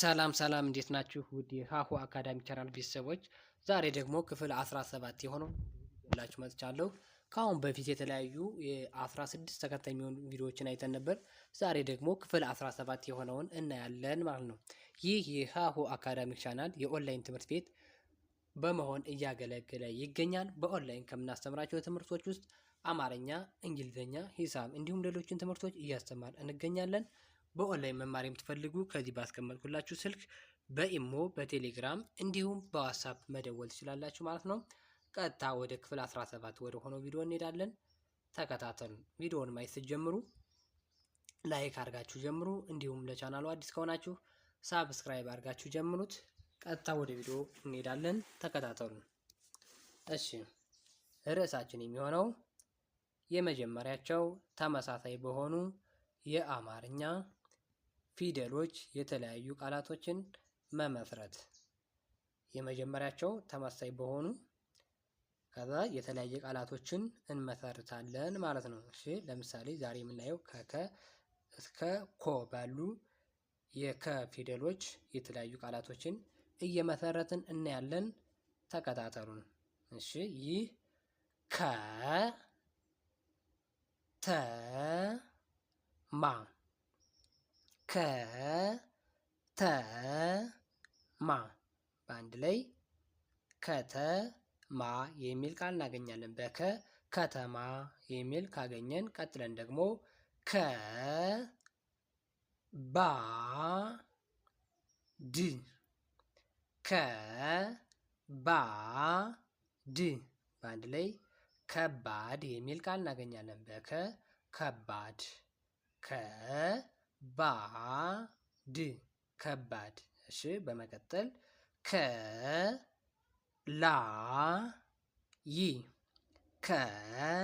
ሰላም እንዴት ናችሁ? ውድ የሀሁ አካዳሚ ቻናል ቤተሰቦች ዛሬ ደግሞ ክፍል 17 የሆነው ይዤላችሁ መጥቻለሁ። ከአሁን በፊት የተለያዩ የ16 ተከታይ የሚሆኑ ቪዲዮዎችን አይተን ነበር። ዛሬ ደግሞ ክፍል 17 የሆነውን እናያለን ማለት ነው። ይህ የሀሁ አካዳሚ ቻናል የኦንላይን ትምህርት ቤት በመሆን እያገለገለ ይገኛል። በኦንላይን ከምናስተምራቸው ትምህርቶች ውስጥ አማርኛ፣ እንግሊዝኛ፣ ሂሳብ እንዲሁም ሌሎችን ትምህርቶች እያስተማር እንገኛለን። በኦንላይን መማር የምትፈልጉ ከዚህ ባስቀመጥኩላችሁ ስልክ በኢሞ በቴሌግራም እንዲሁም በዋትስአፕ መደወል ትችላላችሁ ማለት ነው። ቀጥታ ወደ ክፍል 17 ወደ ሆነው ቪዲዮ እንሄዳለን። ተከታተሉ። ቪዲዮውን ማየት ስትጀምሩ ላይክ አድርጋችሁ ጀምሩ። እንዲሁም ለቻናሉ አዲስ ከሆናችሁ ሳብስክራይብ አድርጋችሁ ጀምሩት። ቀጥታ ወደ ቪዲዮ እንሄዳለን። ተከታተሉ። እሺ፣ ርዕሳችን የሚሆነው የመጀመሪያቸው ተመሳሳይ በሆኑ የአማርኛ ፊደሎች የተለያዩ ቃላቶችን መመስረት። የመጀመሪያቸው ተመሳሳይ በሆኑ ከዛ የተለያየ ቃላቶችን እንመሰርታለን ማለት ነው። እሺ ለምሳሌ ዛሬ የምናየው ከከ እስከ ኮ ባሉ የከ ፊደሎች የተለያዩ ቃላቶችን እየመሰረትን እናያለን። ተከታተሉን። እሺ ይህ ከ ተ ማ ከተማ በአንድ ላይ ከተማ የሚል ቃል እናገኛለን። በከ ከተማ የሚል ካገኘን ቀጥለን ደግሞ ከባድ ከባድ በአንድ ላይ ከባድ የሚል ቃል እናገኛለን። በከ ከባድ ከባድ ከባድ። እሺ በመቀጠል ከላይ ከላይ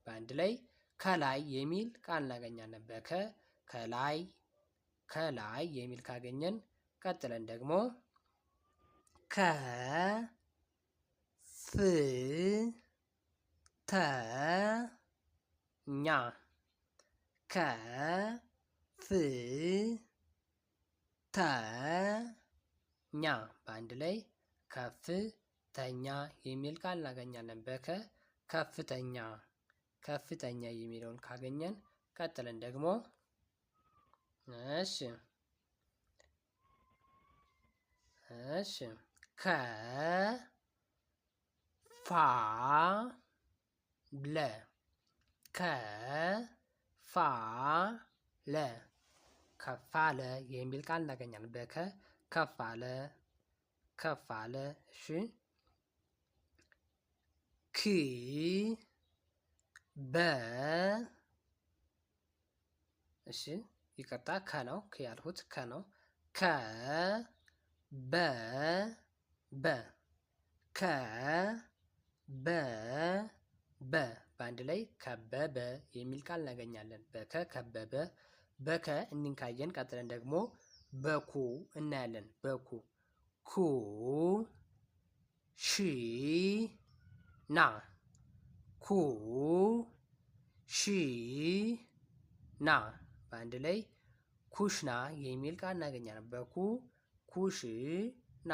በአንድ ላይ ከላይ የሚል ቃል እናገኛለን። በከ ከላይ ከላይ የሚል ካገኘን ቀጥለን ደግሞ ከፍተኛ ከፍተኛ በአንድ ላይ ከፍተኛ የሚል ቃል እናገኛለን። በከ ከፍተኛ ከፍተኛ የሚለውን ካገኘን ቀጥለን ደግሞ እሺ ከፋለ ከፋለ ከፋለ የሚል ቃል እናገኛለን። በከ ከፋለ ከፋለ። እሺ ክ በ እሺ ይቅርታ ከ ነው ከ ያልሁት ከ ነው። ከ በ በ ከ በ በ በአንድ ላይ ከበበ የሚል ቃል እናገኛለን። በከ ከበበ በከ እንካየን ቀጥለን ደግሞ በኩ እናያለን። በኩ ኩ ሺ ና ኩ ሺ ና በአንድ ላይ ኩሽና የሚል ቃል እናገኛለን። በኩ ኩሽና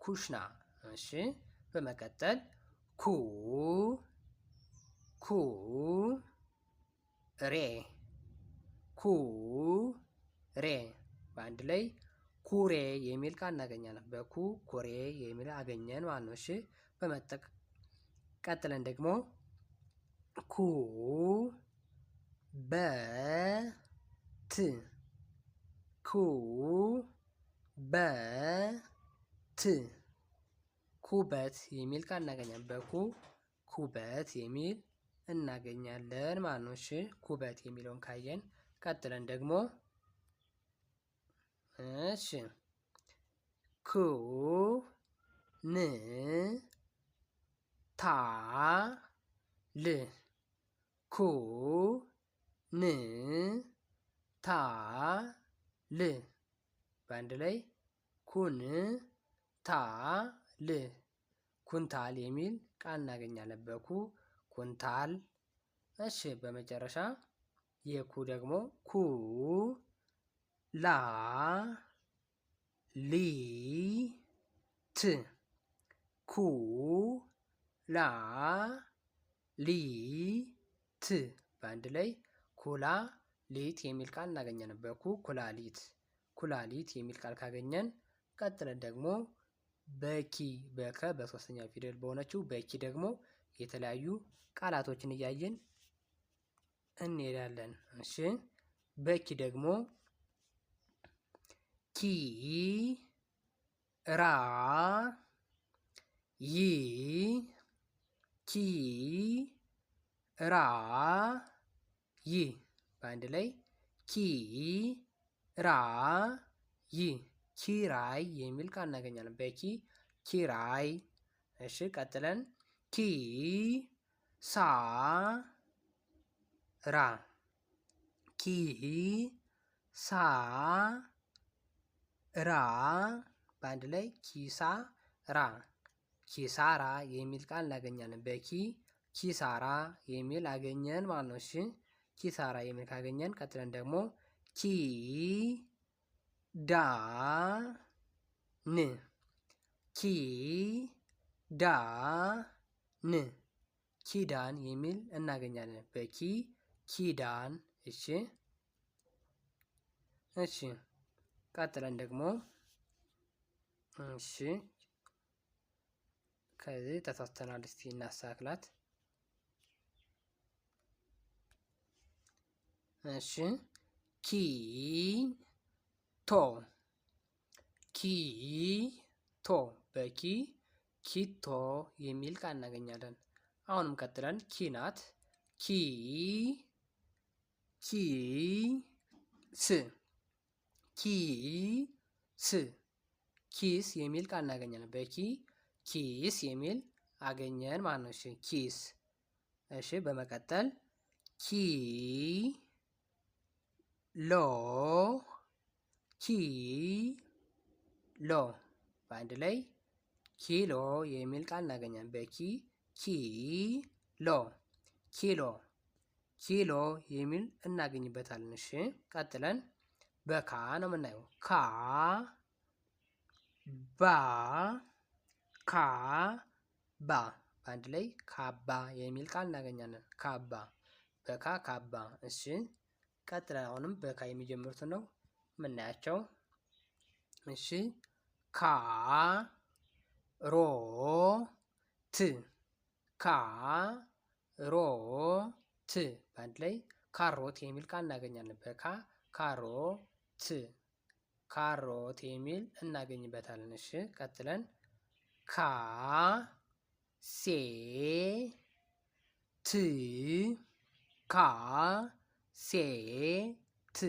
ኩሽና። እሺ በመቀጠል ኩ ሬ ኩሬ በአንድ ላይ ኩሬ የሚል ቃል እናገኛለን። በኩ ኩሬ የሚል አገኘን ማለት ነው። እሺ ቀጥለን ደግሞ ኩ በት ኩበት ኩበት የሚል ቃል እናገኛለን። በኩ ኩበት የሚል እናገኛለን ማለት ነው። እሺ ኩበት የሚለውን ካየን ቀጥለን ደግሞ እሺ ኩ ን ታ ል ኩ ን ታ ል በአንድ ላይ ኩን ታ ል ኩንታል የሚል ቃል እናገኛለን። በኩ ኩንታል። እሺ በመጨረሻ የኩ ደግሞ ኩ ላ ሊ ት ኩ ላ ሊ ት በአንድ ላይ ኩላ ሊት የሚል ቃል እናገኛለን። በኩ ኩላሊት ኩላሊት የሚል ቃል ካገኘን ቀጥለን ደግሞ በኪ በከ በሶስተኛ ፊደል በሆነችው በኪ ደግሞ የተለያዩ ቃላቶችን እያየን እንሄዳለን። እሺ በኪ ደግሞ ኪ ራ ይ ኪ ራ ይ በአንድ ላይ ኪ ራ ይ ኪራይ የሚል ቃል እናገኛለን። በኪ ኪራይ። እሺ ቀጥለን ኪ ሳ ራ ኪ ሳ ራ በአንድ ላይ ኪሳራ ኪሳራ የሚል ቃል እናገኛለን። በኪ ኪሳራ የሚል አገኘን ማለት ነው። እሺ ኪሳራ የሚል ካገኘን ቀጥለን ደግሞ ኪ ዳ ን ኪ ዳ ን ኪዳን የሚል እናገኛለን። በኪ ኪዳን። እሺ ቀጥለን ደግሞ ከዚህ ተሳስተናል። እስቲ እናስተካክላት። እሺ ኪ ቶ ኪ ቶ በኪ ኪቶ የሚል ቃል እናገኛለን። አሁንም ቀጥለን ኪ ናት። ኪ ስ ኪ ስ ኪስ የሚል ቃል እናገኛለን። በኪ ኪስ የሚል አገኘን ማለት ነው። እሺ ኪስ። እሺ በመቀጠል ኪ ሎ ኪ ሎ በአንድ ላይ ኪሎ የሚል ቃል እናገኛለን። በኪ ኪ ሎ ኪሎ ኪሎ የሚል እናገኝበታለን። እሺ ቀጥለን በካ ነው የምናየው። ካ ባ ካ ባ በአንድ ላይ ካባ የሚል ቃል እናገኛለን። ካባ በካ ካባ። እሺ ቀጥለን አሁንም በካ የሚጀምሩትን ነው የምናያቸው። እሺ ካ ሮ ት ካ ሮ ት በአንድ ላይ ካሮት የሚል ቃል እናገኛለን። በካ ካሮት ካሮት የሚል እናገኝበታለን። እሺ ቀጥለን ካ ሴ ት ካ ሴ ት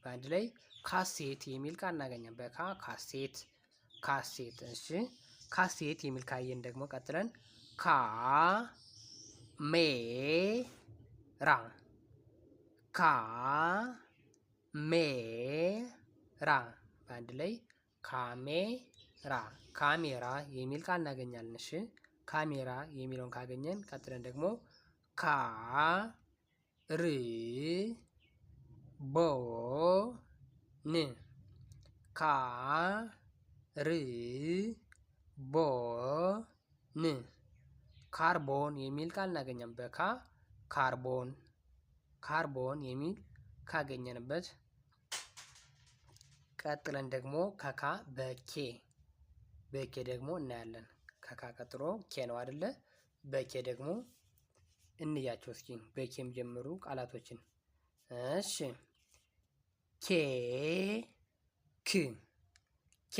በአንድ ላይ ካሴት የሚል ቃል እናገኛለን። በካ ካሴት ካሴት። እሺ ካሴት የሚል ካየን ደግሞ ቀጥለን ካ ሜ ራ ካ ሜ ራ በአንድ ላይ ካሜራ ካሜራ የሚል ቃል እናገኛለን። እሺ ካሜራ የሚለውን ካገኘን ቀጥለን ደግሞ ካ ር ቦ ን ካ ር ቦ ን ካርቦን የሚል ቃል እናገኛለን። በካ ካርቦን ካርቦን የሚል ካገኘንበት ቀጥለን ደግሞ ከካ በኬ በኬ ደግሞ እናያለን። ከካ ቀጥሎ ኬ ነው አይደለ? በኬ ደግሞ እንያቸው እስኪ በኬ የሚጀምሩ ቃላቶችን። እሺ ኬ ክ ኬ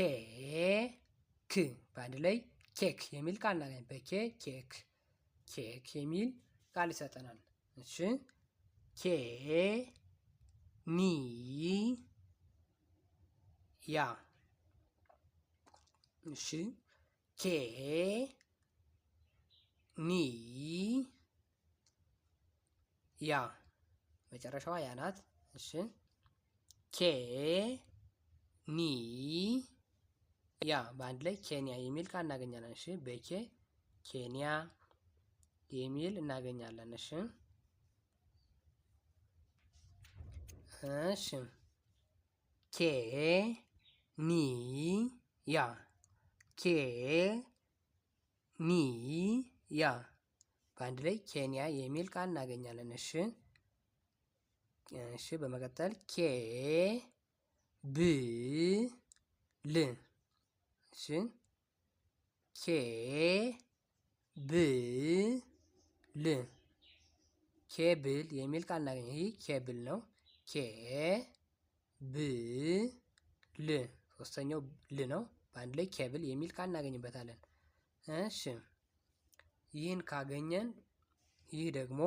ክ በአንድ ላይ ኬክ የሚል ቃል እናገኛለን። በኬ ኬክ ኬክ የሚል ቃል ይሰጠናል። እሺ ኬ ኒ ያ እሺ ኬ ኒ ያ መጨረሻዋ ያ ናት። እሺ ኬ ኒ ያ በአንድ ላይ ኬንያ የሚል ቃል እናገኛለን። እሺ በኬ ኬንያ የሚል እናገኛለን። እሺ ኬ ኬንያ ኬንያ በአንድ ላይ ኬንያ የሚል ቃል እናገኛለን። እሺ በመቀጠል ኬብል እሺ ኬብል የሚል ቃል እናገኛለን። ይህ ኬብል ነው። ኬብል ሶስተኛው ል ነው። በአንድ ላይ ኬብል የሚል ቃል እናገኝበታለን። እሺ ይህን ካገኘን ይህ ደግሞ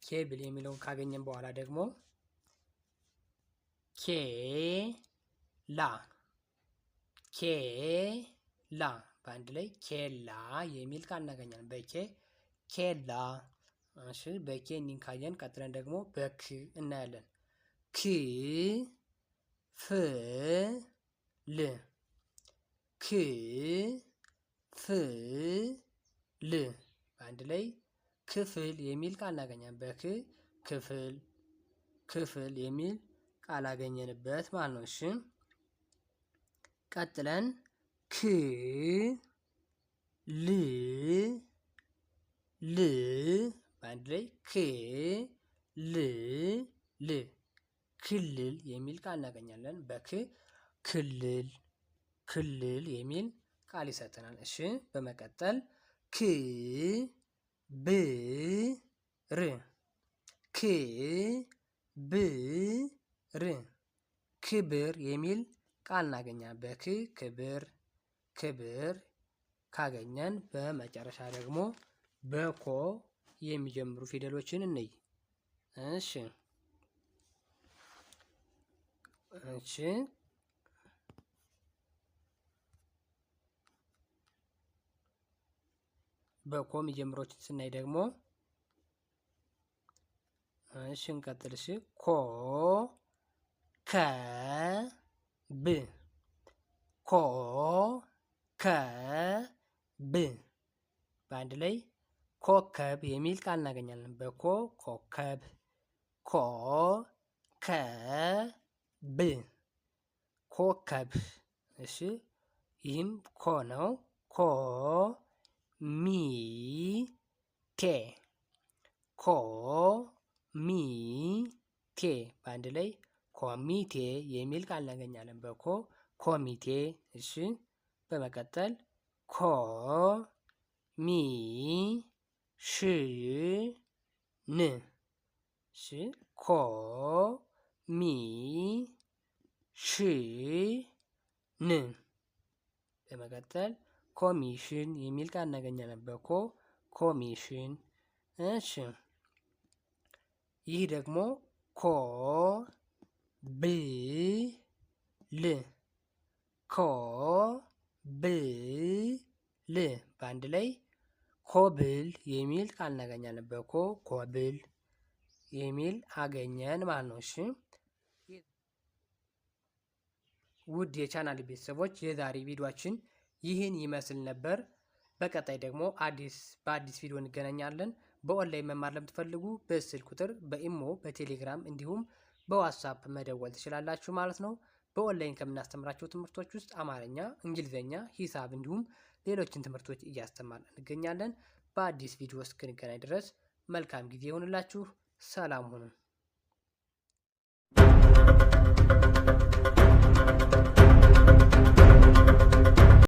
ኬብል የሚለውን ካገኘን በኋላ ደግሞ ኬላ በአንድ ላይ ኬላ የሚል ቃል እናገኛለን። ኬላ። እሺ በኬ እኒን ካየን ቀጥለን ደግሞ በክ እናያለን። ክፍል በአንድ ላይ ክፍል የሚል ቃል እናገኛለን። ክፍል የሚል ቃል አገኘንበት ማለት ነው። እሺ ቀጥለን በአንድ ላይ ክልል የሚል ቃል እናገኛለን። ክልል የሚል ቃል ይሰጠናል። እሺ በመቀጠል ክብር የሚል ቃል እናገኛለን። ክብር ካገኘን በመጨረሻ ደግሞ በኮ የሚጀምሩ ፊደሎችን እንይ። እሺ በኮ የሚጀምሮችን ስናይ ደግሞ እንቀጥል። ኮከብ በአንድ ላይ ኮከብ የሚል ቃል እናገኛለን። ኮከብ እሺ ይህም ኮ ነው። ኮሚቴ በአንድ ላይ ኮሚቴ የሚል ቃል እናገኛለን። ኮሚቴ። እሺ በመቀጠል በመቀጠል ኮሚሽን የሚል ቃል እናገኛለን። ኮሚሽን። እሺ ይህ ደግሞ ኮብል በአንድ ላይ ኮብል የሚል ቃል እናገኛለን። ኮብል የሚል አገኘን ማለት ነው። እሺ ውድ የቻናል ቤተሰቦች የዛሬ ቪዲዮአችን ይህን ይመስል ነበር። በቀጣይ ደግሞ በአዲስ ቪዲዮ እንገናኛለን። በኦንላይን መማር ለምትፈልጉ በስልክ ቁጥር በኢሞ በቴሌግራም እንዲሁም በዋትስአፕ መደወል ትችላላችሁ ማለት ነው። በኦንላይን ከምናስተምራቸው ትምህርቶች ውስጥ አማርኛ፣ እንግሊዝኛ፣ ሂሳብ እንዲሁም ሌሎችን ትምህርቶች እያስተማርን እንገኛለን። በአዲስ ቪዲዮ እስክንገናኝ ድረስ መልካም ጊዜ ይሆንላችሁ። ሰላም ሁኑ።